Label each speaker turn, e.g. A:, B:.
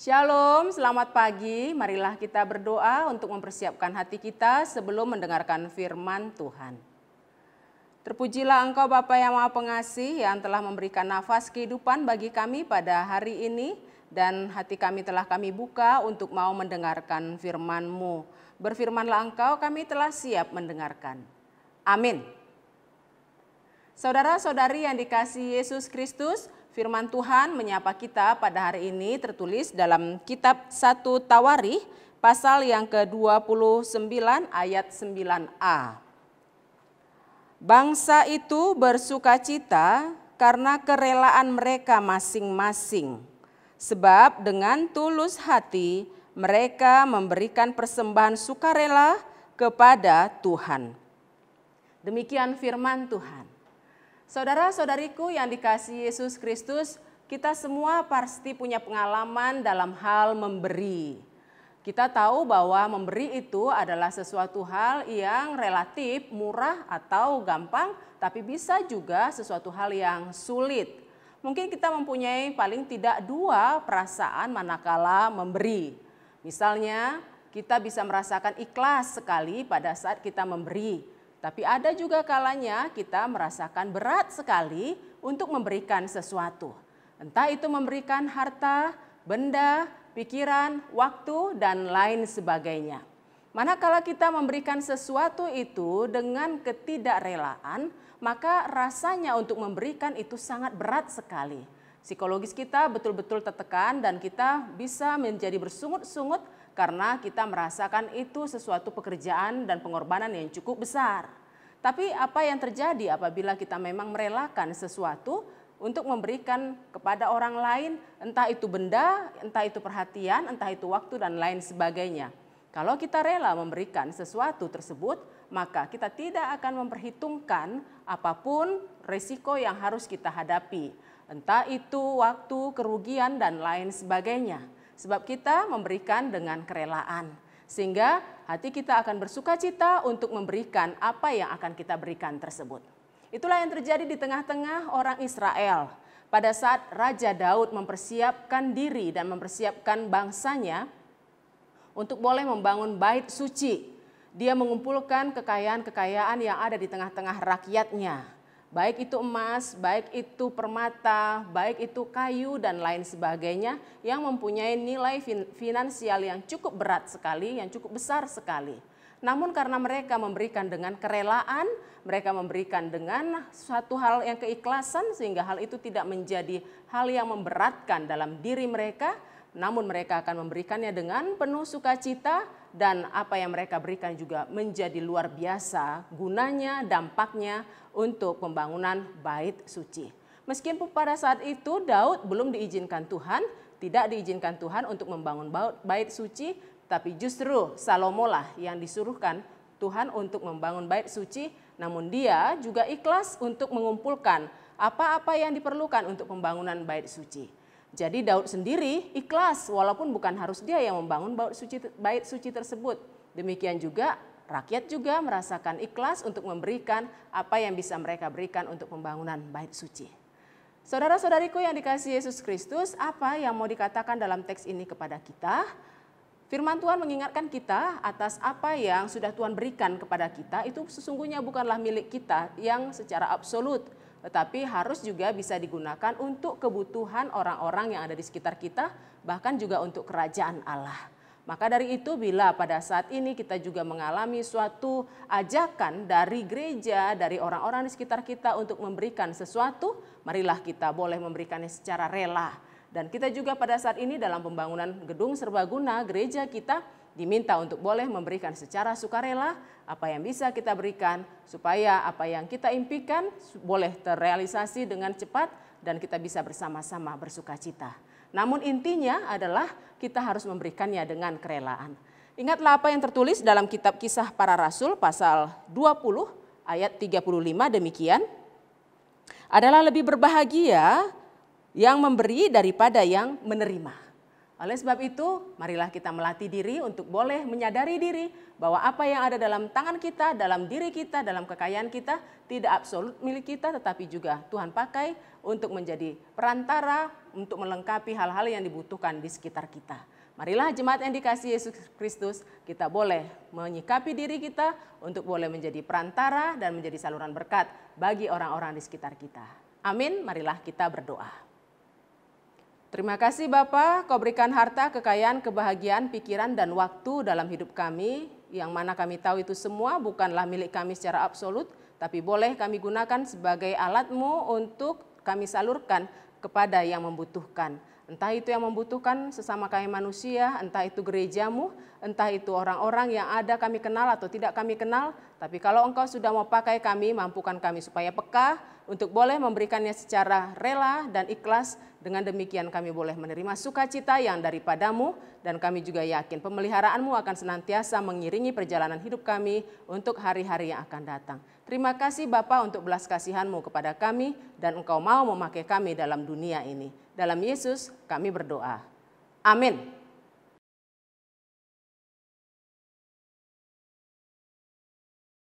A: Shalom, selamat pagi. Marilah kita berdoa untuk mempersiapkan hati kita sebelum mendengarkan firman Tuhan. Terpujilah Engkau Bapa yang Maha Pengasih yang telah memberikan nafas kehidupan bagi kami pada hari ini dan hati kami telah kami buka untuk mau mendengarkan firman-Mu. Berfirmanlah Engkau, kami telah siap mendengarkan. Amin. Saudara-saudari yang dikasihi Yesus Kristus, firman Tuhan menyapa kita pada hari ini tertulis dalam kitab 1 Tawarikh pasal yang ke-29 ayat 9a. Bangsa itu bersukacita karena kerelaan mereka masing-masing, sebab dengan tulus hati mereka memberikan persembahan sukarela kepada Tuhan. Demikian firman Tuhan. Saudara-saudariku yang dikasihi Yesus Kristus, kita semua pasti punya pengalaman dalam hal memberi. Kita tahu bahwa memberi itu adalah sesuatu hal yang relatif murah atau gampang, tapi bisa juga sesuatu hal yang sulit. Mungkin kita mempunyai paling tidak dua perasaan manakala memberi. Misalnya, kita bisa merasakan ikhlas sekali pada saat kita memberi. Tapi ada juga kalanya kita merasakan berat sekali untuk memberikan sesuatu. Entah itu memberikan harta, benda, pikiran, waktu, dan lain sebagainya. Manakala kita memberikan sesuatu itu dengan ketidakrelaan, maka rasanya untuk memberikan itu sangat berat sekali. Psikologis kita betul-betul tertekan dan kita bisa menjadi bersungut-sungut karena kita merasakan itu sesuatu pekerjaan dan pengorbanan yang cukup besar. Tapi apa yang terjadi apabila kita memang merelakan sesuatu untuk memberikan kepada orang lain, entah itu benda, entah itu perhatian, entah itu waktu dan lain sebagainya. Kalau kita rela memberikan sesuatu tersebut, maka kita tidak akan memperhitungkan apapun risiko yang harus kita hadapi. Entah itu waktu, kerugian dan lain sebagainya. Sebab kita memberikan dengan kerelaan. Sehingga hati kita akan bersukacita untuk memberikan apa yang akan kita berikan tersebut. Itulah yang terjadi di tengah-tengah orang Israel. Pada saat Raja Daud mempersiapkan diri dan mempersiapkan bangsanya untuk boleh membangun bait suci. Dia mengumpulkan kekayaan-kekayaan yang ada di tengah-tengah rakyatnya. Baik itu emas, baik itu permata, baik itu kayu dan lain sebagainya yang mempunyai nilai finansial yang cukup berat sekali, yang cukup besar sekali. Namun karena mereka memberikan dengan kerelaan, mereka memberikan dengan suatu hal yang keikhlasan sehingga hal itu tidak menjadi hal yang memberatkan dalam diri mereka, namun mereka akan memberikannya dengan penuh sukacita dan apa yang mereka berikan juga menjadi luar biasa gunanya, dampaknya untuk pembangunan bait suci. Meskipun pada saat itu Daud belum diizinkan Tuhan, tidak diizinkan Tuhan untuk membangun bait suci, tapi justru Salomo lah yang disuruhkan Tuhan untuk membangun bait suci, namun dia juga ikhlas untuk mengumpulkan apa-apa yang diperlukan untuk pembangunan bait suci. Jadi Daud sendiri ikhlas walaupun bukan harus dia yang membangun bait suci tersebut. Demikian juga rakyat juga merasakan ikhlas untuk memberikan apa yang bisa mereka berikan untuk pembangunan bait suci. Saudara-saudariku yang dikasihi Yesus Kristus, apa yang mau dikatakan dalam teks ini kepada kita? Firman Tuhan mengingatkan kita atas apa yang sudah Tuhan berikan kepada kita itu sesungguhnya bukanlah milik kita yang secara absolut. Tetapi harus juga bisa digunakan untuk kebutuhan orang-orang yang ada di sekitar kita, bahkan juga untuk kerajaan Allah. Maka dari itu bila pada saat ini kita juga mengalami suatu ajakan dari gereja, dari orang-orang di sekitar kita untuk memberikan sesuatu, marilah kita boleh memberikannya secara rela. Dan kita juga pada saat ini dalam pembangunan gedung serbaguna gereja kita diminta untuk boleh memberikan secara sukarela apa yang bisa kita berikan supaya apa yang kita impikan boleh terrealisasi dengan cepat dan kita bisa bersama-sama bersukacita. Namun intinya adalah kita harus memberikannya dengan kerelaan. Ingatlah apa yang tertulis dalam kitab Kisah Para Rasul pasal 20 ayat 35 demikian. Adalah lebih berbahagia yang memberi daripada yang menerima. Oleh sebab itu, marilah kita melatih diri untuk boleh menyadari diri bahwa apa yang ada dalam tangan kita, dalam diri kita, dalam kekayaan kita tidak absolut milik kita, tetapi juga Tuhan pakai untuk menjadi perantara untuk melengkapi hal-hal yang dibutuhkan di sekitar kita. Marilah jemaat yang dikasihi Yesus Kristus, kita boleh menyikapi diri kita untuk boleh menjadi perantara dan menjadi saluran berkat bagi orang-orang di sekitar kita. Amin, marilah kita berdoa. Terima kasih Bapa, Kau berikan harta, kekayaan, kebahagiaan, pikiran, dan waktu dalam hidup kami, yang mana kami tahu itu semua bukanlah milik kami secara absolut, tapi boleh kami gunakan sebagai alat-Mu untuk kami salurkan kepada yang membutuhkan. Entah itu yang membutuhkan sesama kami manusia, entah itu gereja-Mu, entah itu orang-orang yang ada kami kenal atau tidak kami kenal. Tapi kalau Engkau sudah mau pakai kami, mampukan kami supaya peka untuk boleh memberikannya secara rela dan ikhlas. Dengan demikian kami boleh menerima sukacita yang daripada-Mu, dan kami juga yakin pemeliharaan-Mu akan senantiasa mengiringi perjalanan hidup kami untuk hari-hari yang akan datang. Terima kasih Bapa untuk belas kasihan-Mu kepada kami, dan Engkau mau memakai kami dalam dunia ini. Dalam Yesus kami berdoa. Amin.